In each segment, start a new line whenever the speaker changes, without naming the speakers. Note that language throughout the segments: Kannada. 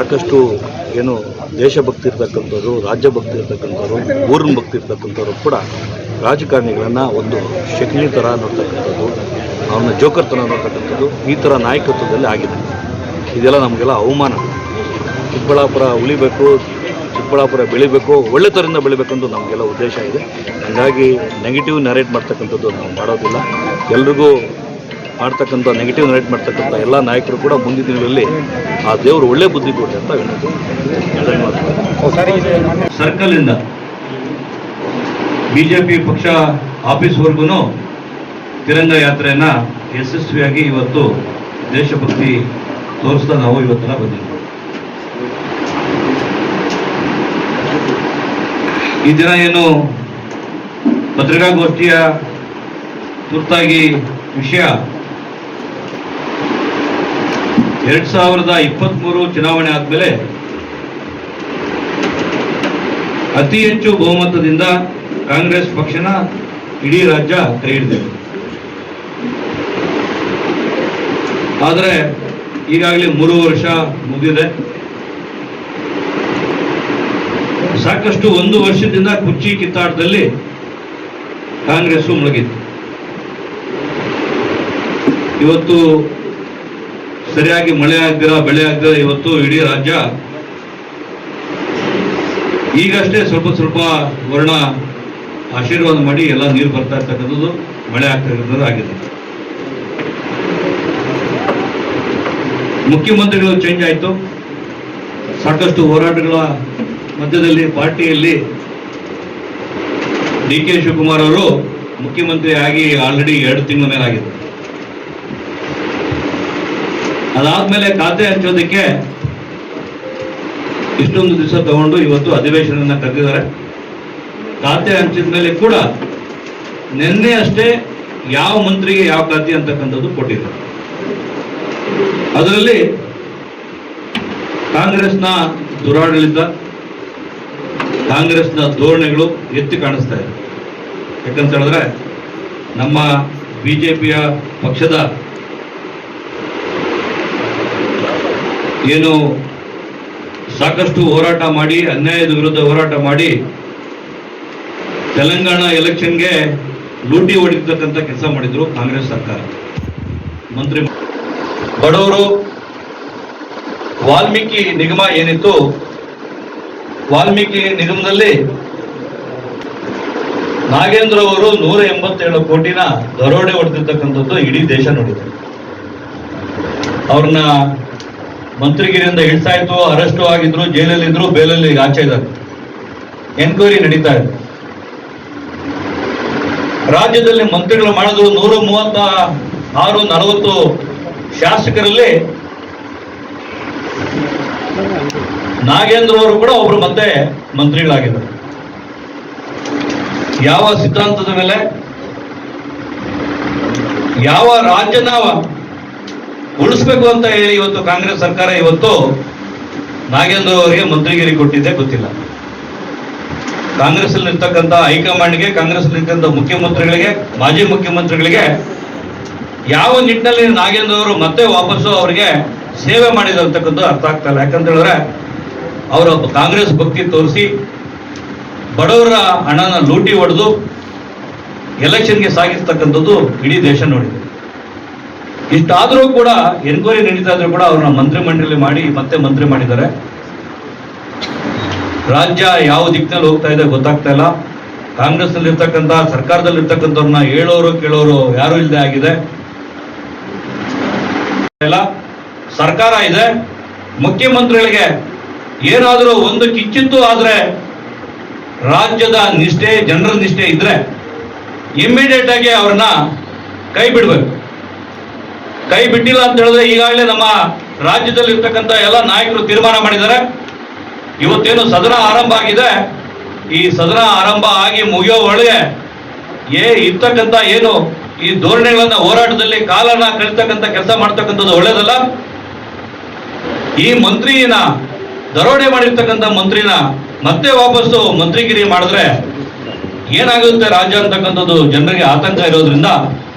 ಸಾಕಷ್ಟು ಏನು ದೇಶಭಕ್ತಿ ಇರ್ತಕ್ಕಂಥವ್ರು, ರಾಜ್ಯ ಭಕ್ತಿ ಇರ್ತಕ್ಕಂಥವ್ರು, ಊರಿನ ಭಕ್ತಿ ಇರ್ತಕ್ಕಂಥವ್ರು ಕೂಡ ರಾಜಕಾರಣಿಗಳನ್ನು ಒಂದು ಶಕ್ನಿ ಥರ ನೋಡ್ತಕ್ಕಂಥದ್ದು, ಅವ್ರನ್ನ ಜೋಕರ್ ಥರ ನೋಡ್ತಕ್ಕಂಥದ್ದು ಈ ಥರ ನಾಯಕತ್ವದಲ್ಲಿ ಆಗಿದೆ. ಇದೆಲ್ಲ ನಮಗೆಲ್ಲ ಅವಮಾನ. ಚಿಕ್ಕಬಳ್ಳಾಪುರ ಉಳಿಬೇಕು, ಚಿಕ್ಕಬಳ್ಳಾಪುರ ಬೆಳಿಬೇಕು, ಒಳ್ಳೆ ಥರದಿಂದ ಬೆಳಿಬೇಕಂತ ನಮಗೆಲ್ಲ ಉದ್ದೇಶ ಇದೆ. ಹಾಗಾಗಿ ನೆಗೆಟಿವ್ ನರೇಟ್ ಮಾಡ್ತಕ್ಕಂಥದ್ದು ನಾವು ಮಾಡೋದಿಲ್ಲ. ಎಲ್ರಿಗೂ ಮಾಡ್ತಕ್ಕಂಥ ನೆಗೆಟಿವ್ ನರೇಟ್ ಮಾಡ್ತಕ್ಕಂಥ ಎಲ್ಲ ನಾಯಕರು ಕೂಡ ಮುಂದಿನ ದಿನಗಳಲ್ಲಿ ಆ ದೇವರು ಒಳ್ಳೆ ಬುದ್ಧಿ ಕೊಡಿ ಅಂತ ವಿನಂತಿ. ಸರ್ಕಲಿಂದ ಬಿಜೆಪಿ ಪಕ್ಷ ಆಫೀಸ್ವರೆಗೂ ತಿರಂಗ ಯಾತ್ರೆಯನ್ನು ಯಶಸ್ವಿಯಾಗಿ ಇವತ್ತು ದೇಶಭಕ್ತಿ ತೋರಿಸ್ತಾ ನಾವು ಇವತ್ತೆಲ್ಲ ಬಂದಿದ್ದೀವಿ. ಈ ದಿನ ಏನು ಪತ್ರಿಕಾಗೋಷ್ಠಿಯ ತುರ್ತಾಗಿ ವಿಷಯ 2023 ಚುನಾವಣೆ ಆದಮೇಲೆ ಅತಿ ಹೆಚ್ಚು ಬಹುಮತದಿಂದ ಕಾಂಗ್ರೆಸ್ ಪಕ್ಷನ ಇಡೀ ರಾಜ್ಯ ಕೈ ಹಿಡಿದಿದೆ. ಆದರೆ ಈಗಾಗಲೇ 3 ವರ್ಷ ಮುಗಿದಿದೆ. ಸಾಕಷ್ಟು 1 ವರ್ಷದಿಂದ ಕುರ್ಚಿ ಕಿತ್ತಾಟದಲ್ಲಿ ಕಾಂಗ್ರೆಸ್ಸು ಮುಳುಗಿತ್ತು. ಇವತ್ತು ಸರಿಯಾಗಿ ಮಳೆ ಆಗ್ದಿರ, ಬೆಳೆ ಆಗ್ದಿರ ಇವತ್ತು ಇಡೀ ರಾಜ್ಯ ಈಗಷ್ಟೇ ಸ್ವಲ್ಪ ವರ್ಣ ಆಶೀರ್ವಾದ ಮಾಡಿ ಎಲ್ಲ ನೀರು ಬರ್ತಾ ಇರ್ತಕ್ಕಂಥದ್ದು, ಮಳೆ ಆಗ್ತಾ ಇರ್ತಕ್ಕಂಥದ್ದು ಆಗಿದೆ. ಮುಖ್ಯಮಂತ್ರಿಗಳು ಚೇಂಜ್ ಆಯಿತು. ಸಾಕಷ್ಟು ಹೋರಾಟಗಳ ಮಧ್ಯದಲ್ಲಿ ಪಾರ್ಟಿಯಲ್ಲಿ DK ಶಿವಕುಮಾರ್ ಅವರು ಮುಖ್ಯಮಂತ್ರಿ ಆಗಿ ಆಲ್ರೆಡಿ 2 ತಿಂಗಳ ಮೇಲೆ ಆಗಿದೆ. ಅದಾದ್ಮೇಲೆ ಖಾತೆ ಹಂಚೋದಕ್ಕೆ ಇಷ್ಟೊಂದು ದಿವಸ ತಗೊಂಡು ಇವತ್ತು ಅಧಿವೇಶನ ಕರೆದಿದ್ದಾರೆ. ಖಾತೆ ಹಂಚಿದ ಮೇಲೆ ಕೂಡ ನಿನ್ನೆ ಅಷ್ಟೇ ಯಾವ ಮಂತ್ರಿಗೆ ಯಾವ ಖಾತೆ ಅಂತಕ್ಕಂಥದ್ದು ಕೊಟ್ಟಿದ್ದಾರೆ. ಅದರಲ್ಲಿ ಕಾಂಗ್ರೆಸ್ನ ದುರಾಡಳಿತ, ಕಾಂಗ್ರೆಸ್ನ ಧೋರಣೆಗಳು ಎತ್ತಿ ಕಾಣಿಸ್ತಾ ಇದೆ. ಯಾಕಂತ ಹೇಳಿದ್ರೆ ನಮ್ಮ ಬಿಜೆಪಿಯ ಪಕ್ಷದ ಏನು ಸಾಕಷ್ಟು ಹೋರಾಟ ಮಾಡಿ, ಅನ್ಯಾಯದ ವಿರುದ್ಧ ಹೋರಾಟ ಮಾಡಿ ತೆಲಂಗಾಣ ಎಲೆಕ್ಷನ್ಗೆ ಲೂಟಿ ಹೊಡಿತಕ್ಕಂಥ ಕೆಲಸ ಮಾಡಿದ್ರು ಕಾಂಗ್ರೆಸ್ ಸರ್ಕಾರ. ಮಂತ್ರಿ ಬಡವರು ವಾಲ್ಮೀಕಿ ನಿಗಮ ಏನಿತ್ತು, ವಾಲ್ಮೀಕಿ ನಿಗಮದಲ್ಲಿ ನಾಗೇಂದ್ರ ಅವರು 187 ಕೋಟಿನ ದರೋಡೆ ಹೊಡೆದಿರ್ತಕ್ಕಂಥದ್ದು ಇಡೀ ದೇಶ ನೋಡಿದೆ. ಅವ್ರನ್ನ ಮಂತ್ರಿಗಿರಿಯಿಂದ ಇಳಿಸಾಯ್ತು, ಅರೆಸ್ಟು ಆಗಿದ್ರು, ಜೈಲಲ್ಲಿದ್ರು, ಬೇಲಲ್ಲಿ ಆಚೆ ಇದ್ದಾರೆ. ಎನ್ಕ್ವೈರಿ ನಡೀತಾ ಇದೆ. ರಾಜ್ಯದಲ್ಲಿ ಮಂತ್ರಿಗಳು ಮಾಡಿದ್ರು 136-40 ಶಾಸಕರಲ್ಲಿ ನಾಗೇಂದ್ರ ಅವರು ಕೂಡ ಒಬ್ರು ಮತ್ತೆ ಮಂತ್ರಿಗಳಾಗಿದ್ದಾರೆ. ಯಾವ ಸಿದ್ಧಾಂತದ ಮೇಲೆ, ಯಾವ ರಾಜ್ಯನ ಉಳಿಸ್ಬೇಕು ಅಂತ ಹೇಳಿ ಇವತ್ತು ಕಾಂಗ್ರೆಸ್ ಸರ್ಕಾರ ಇವತ್ತು ನಾಗೇಂದ್ರ ಅವರಿಗೆ ಮಂತ್ರಿಗಿರಿ ಕೊಟ್ಟಿದ್ದೆ ಗೊತ್ತಿಲ್ಲ. ಕಾಂಗ್ರೆಸ್ ಅಲ್ಲಿ ಇರ್ತಕ್ಕಂಥ ಹೈಕಮಾಂಡ್ಗೆ, ಕಾಂಗ್ರೆಸ್ ಅಲ್ಲಿ ಇರ್ತಕ್ಕಂಥ ಮುಖ್ಯಮಂತ್ರಿಗಳಿಗೆ, ಮಾಜಿ ಮುಖ್ಯಮಂತ್ರಿಗಳಿಗೆ ಯಾವ ನಿಟ್ಟಿನಲ್ಲಿ ನಾಗೇಂದ್ರ ಅವರು ಮತ್ತೆ ವಾಪಸ್ಸು ಅವರಿಗೆ ಸೇವೆ ಮಾಡಿದ್ರು ಅಂತಕ್ಕಂಥದ್ದು ಅರ್ಥ ಆಗ್ತಾ ಇಲ್ಲ. ಯಾಕಂತ ಹೇಳಿದ್ರೆ ಅವರ ಕಾಂಗ್ರೆಸ್ ಭಕ್ತಿ ತೋರಿಸಿ ಬಡವರ ಹಣನ ಲೂಟಿ ಹೊಡೆದು ಎಲೆಕ್ಷನ್ಗೆ ಸಾಗಿಸ್ತಕ್ಕಂಥದ್ದು ಇಡೀ ದೇಶ ನೋಡಿದೆ. ಇಷ್ಟಾದರೂ ಕೂಡ ಎನ್ಕ್ವೈರಿ ನಡೀತಾ ಇದ್ರು ಕೂಡ ಅವ್ರನ್ನ ಮಂತ್ರಿಮಂಡಳಿ ಮಾಡಿ ಮತ್ತೆ ಮಂತ್ರಿ ಮಾಡಿದ್ದಾರೆ. ರಾಜ್ಯ ಯಾವ ದಿಕ್ಕಿನಲ್ಲಿ ಹೋಗ್ತಾ ಇದೆ ಗೊತ್ತಾಗ್ತಾ ಇಲ್ಲ. ಕಾಂಗ್ರೆಸ್ ನಲ್ಲಿ ಇರ್ತಕ್ಕಂಥ, ಸರ್ಕಾರದಲ್ಲಿ ಇರ್ತಕ್ಕಂಥವ್ರನ್ನ ಹೇಳೋರು ಕೇಳೋರು ಯಾರು ಇಲ್ಲದೆ ಆಗಿದೆ. ಸರ್ಕಾರ ಇದೆ, ಮುಖ್ಯಮಂತ್ರಿಗಳಿಗೆ ಏನಾದರೂ ಒಂದು ಕಿಂಚಿತ್ತು ಆದ್ರೆ ರಾಜ್ಯದ ನಿಷ್ಠೆ, ಜನರ ನಿಷ್ಠೆ ಇದ್ರೆ ಇಮ್ಮಿಡಿಯೇಟ್ ಆಗಿ ಅವ್ರನ್ನ ಕೈ ಬಿಡ್ಬೇಕು. ಕೈ ಬಿಟ್ಟಿಲ್ಲ ಅಂತ ಹೇಳಿದ್ರೆ ಈಗಾಗಲೇ ನಮ್ಮ ರಾಜ್ಯದಲ್ಲಿ ಇರ್ತಕ್ಕಂಥ ಎಲ್ಲ ನಾಯಕರು ತೀರ್ಮಾನ ಮಾಡಿದ್ದಾರೆ. ಇವತ್ತೇನು ಸದನ ಆರಂಭ ಆಗಿದೆ, ಈ ಸದನ ಆರಂಭ ಆಗಿ ಮುಗಿಯೋ ಒಳಗೆ ಇರ್ತಕ್ಕಂಥ ಏನು ಈ ಧೋರಣೆಗಳನ್ನ ಹೋರಾಟದಲ್ಲಿ ಕಾಲನ ಕಳಿತಕ್ಕಂಥ ಕೆಲಸ ಮಾಡ್ತಕ್ಕಂಥದ್ದು ಒಳ್ಳೇದಲ್ಲ. ಈ ಮಂತ್ರಿನ ದರೋಡೆ ಮಾಡಿರ್ತಕ್ಕಂಥ ಮಂತ್ರಿನ ಮತ್ತೆ ವಾಪಸ್ಸು ಮಂತ್ರಿಗಿರಿ ಮಾಡಿದ್ರೆ ಏನಾಗುತ್ತೆ ರಾಜ್ಯ ಅಂತಕ್ಕಂಥದ್ದು ಜನರಿಗೆ ಆತಂಕ ಇರೋದ್ರಿಂದ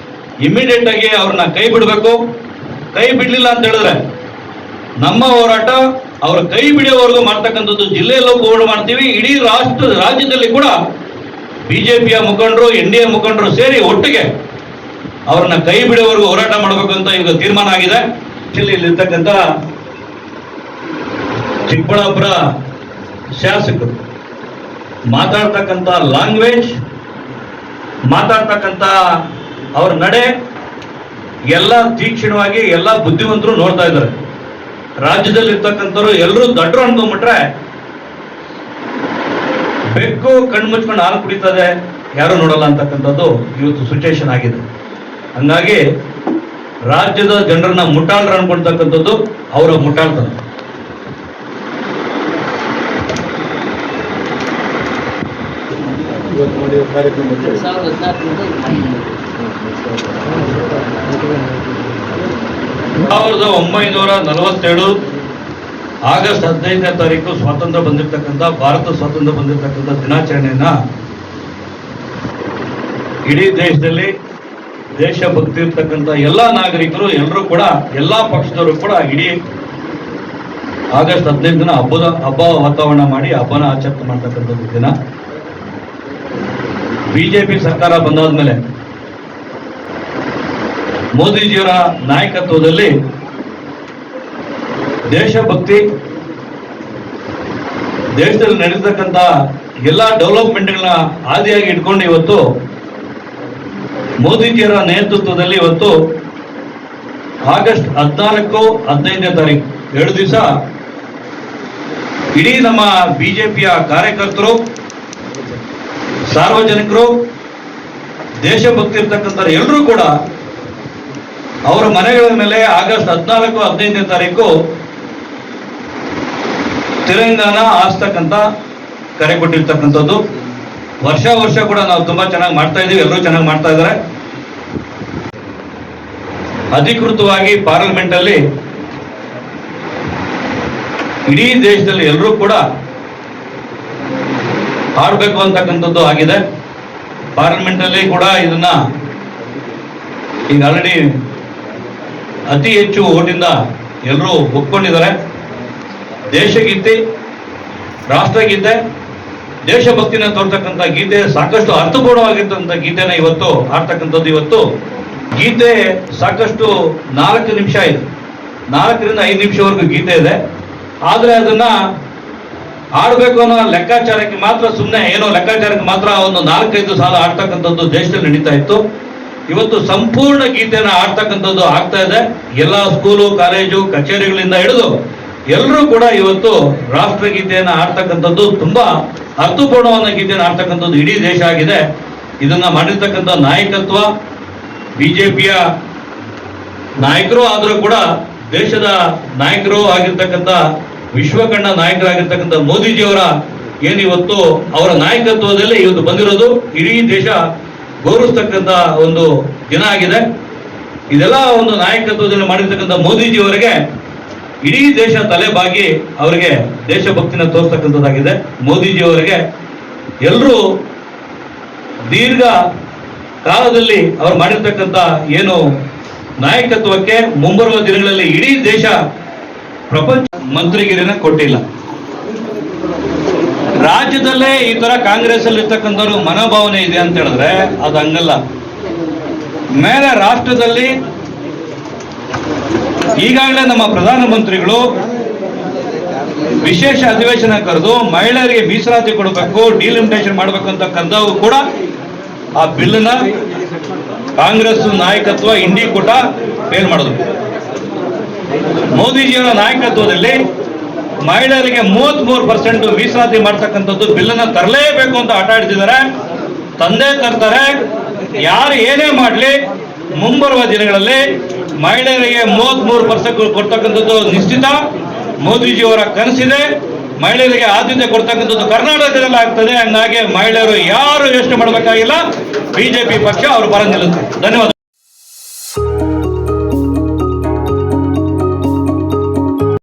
ಇಮಿಡಿಯೇಟ್ ಆಗಿ ಅವ್ರನ್ನ ಕೈ ಬಿಡಬೇಕು. ಕೈ ಬಿಡ್ಲಿಲ್ಲ ಅಂತ ಹೇಳಿದ್ರೆ ನಮ್ಮ ಹೋರಾಟ ಅವರ ಕೈ ಬಿಡುವವರೆಗೂ ಮಾಡ್ತಕ್ಕಂಥದ್ದು. ಜಿಲ್ಲೆಯಲ್ಲೂ ಹೋರಾಟ ಮಾಡ್ತೀವಿ, ಇಡೀ ರಾಜ್ಯದಲ್ಲಿ ಕೂಡ ಬಿಜೆಪಿಯ ಮುಖಂಡರು, NDA ಮುಖಂಡರು ಸೇರಿ ಒಟ್ಟಿಗೆ ಅವ್ರನ್ನ ಕೈ ಬಿಡುವವರೆಗೂ ಹೋರಾಟ ಮಾಡಬೇಕು ಅಂತ ಈಗ ತೀರ್ಮಾನ ಆಗಿದೆ. ಇಲ್ಲಿರ್ತಕ್ಕಂಥ ಚಿಕ್ಕಬಳ್ಳಾಪುರ ಶಾಸಕರು ಮಾತಾಡ್ತಕ್ಕಂಥ ಲ್ಯಾಂಗ್ವೇಜ್, ಮಾತಾಡ್ತಕ್ಕಂಥ ಅವ್ರ ನಡೆ ಎಲ್ಲ ತೀಕ್ಷ್ಣವಾಗಿ ಎಲ್ಲ ಬುದ್ಧಿವಂತರು ನೋಡ್ತಾ ಇದ್ದಾರೆ. ರಾಜ್ಯದಲ್ಲಿ ಇರ್ತಕ್ಕಂಥವ್ರು ಎಲ್ಲರೂ ದಡ್ರು ಅನ್ಕೊಂಡ್ಬಿಟ್ರೆ ಬೆಕ್ಕು ಕಣ್ಣು ಮುಚ್ಕೊಂಡು ಹಾಲು ಕುಡಿತದೆ, ಯಾರು ನೋಡಲ್ಲ ಅಂತಕ್ಕಂಥದ್ದು ಇವತ್ತು ಸಿಚುವೇಶನ್ ಆಗಿದೆ. ಹಂಗಾಗಿ ರಾಜ್ಯದ ಜನರನ್ನ ಮುಟ್ಟಾಳ್ರು ಅನ್ಕೊಳ್ತಕ್ಕಂಥದ್ದು ಅವರ ಮುಟ್ಟಾಳ್ತನ.
ಇವತ್ತು ಮಾಡಿ ಕಾರ್ಯಕ್ರಮ
1947 ಆಗಸ್ಟ್ 15ನೇ ತಾರೀಕು ಸ್ವಾತಂತ್ರ್ಯ ಬಂದಿರತಕ್ಕಂಥ, ಭಾರತ ಸ್ವಾತಂತ್ರ್ಯ ಬಂದಿರತಕ್ಕಂಥ ದಿನಾಚರಣೆಯನ್ನ ಇಡೀ ದೇಶದಲ್ಲಿ ದೇಶಭಕ್ತಿ ಇರ್ತಕ್ಕಂಥ ಎಲ್ಲ ನಾಗರಿಕರು, ಎಲ್ಲರೂ ಕೂಡ, ಎಲ್ಲ ಪಕ್ಷದವರು ಕೂಡ ಇಡೀ ಆಗಸ್ಟ್ 15 ದಿನ ಹಬ್ಬ ವಾತಾವರಣ ಮಾಡಿ ಹಬ್ಬನ ಆಚರಣೆ ಮಾಡ್ತಕ್ಕಂಥದ್ದು ದಿನ. ಬಿಜೆಪಿ ಸರ್ಕಾರ ಬಂದಾದ್ಮೇಲೆ ಮೋದಿಜಿಯವರ ನಾಯಕತ್ವದಲ್ಲಿ ದೇಶಭಕ್ತಿ, ದೇಶದಲ್ಲಿ ನಡೆಸತಕ್ಕಂಥ ಎಲ್ಲ ಡೆವಲಪ್ಮೆಂಟ್ಗಳನ್ನ ಆದಿಯಾಗಿ ಇಟ್ಕೊಂಡು ಇವತ್ತು ಮೋದಿಜಿಯವರ ನೇತೃತ್ವದಲ್ಲಿ ಇವತ್ತು ಆಗಸ್ಟ್ 14, 15ನೇ ತಾರೀಕು 2 ದಿವಸ ಇಡೀ ನಮ್ಮ ಬಿಜೆಪಿಯ ಕಾರ್ಯಕರ್ತರು, ಸಾರ್ವಜನಿಕರು, ದೇಶಭಕ್ತಿ ಇರ್ತಕ್ಕಂಥ ಎಲ್ಲರೂ ಕೂಡ ಅವರ ಮನೆಗಳ ಮೇಲೆ ಆಗಸ್ಟ್ 14, 15ನೇ ತಾರೀಕು ತಿರಂಗಾನ ಹಾರಿಸ್ತಕ್ಕಂಥ ಕರೆ ಕೊಟ್ಟಿರ್ತಕ್ಕಂಥದ್ದು. ವರ್ಷ ಕೂಡ ನಾವು ತುಂಬಾ ಚೆನ್ನಾಗಿ ಮಾಡ್ತಾ ಇದೀವಿ, ಎಲ್ಲರೂ ಚೆನ್ನಾಗಿ ಮಾಡ್ತಾ ಇದ್ದಾರೆ. ಅಧಿಕೃತವಾಗಿ ಪಾರ್ಲಿಮೆಂಟ್ ಅಲ್ಲಿ ಇಡೀ ದೇಶದಲ್ಲಿ ಎಲ್ಲರೂ ಕೂಡ ಆಡಬೇಕು ಅಂತಕ್ಕಂಥದ್ದು ಆಗಿದೆ. ಪಾರ್ಲಿಮೆಂಟ್ ಅಲ್ಲಿ ಕೂಡ ಇದನ್ನ ಈಗ ಆಲ್ರೆಡಿ ಅತಿ ಹೆಚ್ಚು ಓಟಿಂದ ಎಲ್ಲರೂ ಒಪ್ಕೊಂಡಿದ್ದಾರೆ. ದೇಶಗೀತೆ, ರಾಷ್ಟ್ರಗೀತೆ, ದೇಶಭಕ್ತಿನ ತೋರ್ತಕ್ಕಂಥ ಗೀತೆ, ಸಾಕಷ್ಟು ಅರ್ಥಪೂರ್ಣವಾಗಿರ್ತಕ್ಕಂಥ ಗೀತೆನ ಇವತ್ತು ಆಡ್ತಕ್ಕಂಥದ್ದು. ಇವತ್ತು ಗೀತೆ ಸಾಕಷ್ಟು 4 ನಿಮಿಷ ಇದೆ, 4 ರಿಂದ 5 ನಿಮಿಷವರೆಗೂ ಗೀತೆ ಇದೆ. ಆದ್ರೆ ಅದನ್ನ ಆಡ್ಬೇಕು ಅನ್ನೋ ಲೆಕ್ಕಾಚಾರಕ್ಕೆ ಮಾತ್ರ, ಸುಮ್ಮನೆ ಏನೋ ಲೆಕ್ಕಾಚಾರಕ್ಕೆ ಮಾತ್ರ ಒಂದು 4-5 ಸಾಲ ಆಡ್ತಕ್ಕಂಥದ್ದು ದೇಶದಲ್ಲಿ ನಡೀತಾ ಇತ್ತು. ಇವತ್ತು ಸಂಪೂರ್ಣ ಗೀತೆನ ಆಡ್ತಕ್ಕಂಥದ್ದು ಆಗ್ತಾ ಇದೆ. ಎಲ್ಲ ಸ್ಕೂಲು, ಕಾಲೇಜು, ಕಚೇರಿಗಳಿಂದ ಹಿಡಿದು ಎಲ್ಲರೂ ಕೂಡ ಇವತ್ತು ರಾಷ್ಟ್ರಗೀತೆಯನ್ನು ಆಡ್ತಕ್ಕಂಥದ್ದು, ತುಂಬಾ ಅರ್ಥಪೂರ್ಣವಾದ ಗೀತೆಯನ್ನು ಆಡ್ತಕ್ಕಂಥದ್ದು ಇಡೀ ದೇಶ ಆಗಿದೆ. ಇದನ್ನ ಮಾಡಿರ್ತಕ್ಕಂಥ ನಾಯಕತ್ವ ಬಿಜೆಪಿಯ ನಾಯಕರು ಆದರೂ ಕೂಡ ದೇಶದ ನಾಯಕರು ಆಗಿರ್ತಕ್ಕಂಥ, ವಿಶ್ವಕಂಡ ನಾಯಕರಾಗಿರ್ತಕ್ಕಂಥ ಮೋದಿಜಿಯವರ ಏನಿವತ್ತು ಅವರ ನಾಯಕತ್ವದಲ್ಲಿ ಇವತ್ತು ಬಂದಿರೋದು ಇಡೀ ದೇಶ ಗೌರವಿಸ್ತಕ್ಕಂಥ ಒಂದು ದಿನ ಆಗಿದೆ. ಇದೆಲ್ಲ ಒಂದು ನಾಯಕತ್ವದಲ್ಲಿ ಮಾಡಿರ್ತಕ್ಕಂಥ ಮೋದಿಜಿಯವರಿಗೆ ಇಡೀ ದೇಶ ತಲೆಬಾಗಿ ಅವರಿಗೆ ದೇಶಭಕ್ತಿನ ತೋರಿಸ್ತಕ್ಕಂಥದ್ದಾಗಿದೆ. ಮೋದಿಜಿಯವರಿಗೆ ಎಲ್ಲರೂ ದೀರ್ಘ ಕಾಲದಲ್ಲಿ ಅವರು ಮಾಡಿರ್ತಕ್ಕಂಥ ಏನು ನಾಯಕತ್ವಕ್ಕೆ ಮುಂಬರುವ ದಿನಗಳಲ್ಲಿ ಇಡೀ ದೇಶ ಪ್ರಪಂಚ ಮಂತ್ರಿಗಿರಿನ ಕೊಟ್ಟಿಲ್ಲ. ರಾಜ್ಯದಲ್ಲೇ ಈ ತರ ಕಾಂಗ್ರೆಸ್ ಅಲ್ಲಿ ಇರ್ತಕ್ಕಂಥವ್ರು ಮನೋಭಾವನೆ ಇದೆ ಅಂತ ಹೇಳಿದ್ರೆ ಅದು ಹಂಗಲ್ಲ. ಮೇಲೆ ರಾಷ್ಟ್ರದಲ್ಲಿ ಈಗಾಗಲೇ ನಮ್ಮ ಪ್ರಧಾನಮಂತ್ರಿಗಳು ವಿಶೇಷ ಅಧಿವೇಶನ ಕರೆದು ಮಹಿಳೆಯರಿಗೆ ಮೀಸಲಾತಿ ಕೊಡಬೇಕು, ಡಿಲಿಮಿಟೇಷನ್ ಮಾಡಬೇಕು ಅಂತಕ್ಕಂಥವು ಕೂಡ ಆ ಬಿಲ್ನ ಕಾಂಗ್ರೆಸ್ ನಾಯಕತ್ವ ಇಂಡಿ ಕೂಟ ಫೇಲ್ ಮಾಡಿದ್ರು. ಮೋದಿಜಿಯವರ ನಾಯಕತ್ವದಲ್ಲಿ ಮಹಿಳೆಯರಿಗೆ 33% ಮೀಸಲಾತಿ ಮಾಡ್ತಕ್ಕಂಥದ್ದು ಬಿಲ್ಲನ್ನ ತರಲೇಬೇಕು ಅಂತ ಆಟ ಆಡ್ತಿದ್ದಾರೆ. ತಂದೆ ತರ್ತಾರೆ, ಯಾರು ಏನೇ ಮಾಡಲಿ ಮುಂಬರುವ ದಿನಗಳಲ್ಲಿ ಮಹಿಳೆಯರಿಗೆ 33% ಕೊಡ್ತಕ್ಕಂಥದ್ದು ನಿಶ್ಚಿತ. ಮೋದಿಜಿಯವರ ಕನಸಿದೆ, ಮಹಿಳೆಯರಿಗೆ ಆದ್ಯತೆ ಕೊಡ್ತಕ್ಕಂಥದ್ದು ಕರ್ನಾಟಕದಲ್ಲಿ ಆಗ್ತದೆ. ಹಂಗಾಗಿ ಮಹಿಳೆಯರು ಯಾರು ಯೋಚನೆ ಮಾಡಬೇಕಾಗಿಲ್ಲ, ಬಿಜೆಪಿ ಪಕ್ಷ ಅವರು ಪರ ನಿಲ್ಲುತ್ತೆ. ಧನ್ಯವಾದ.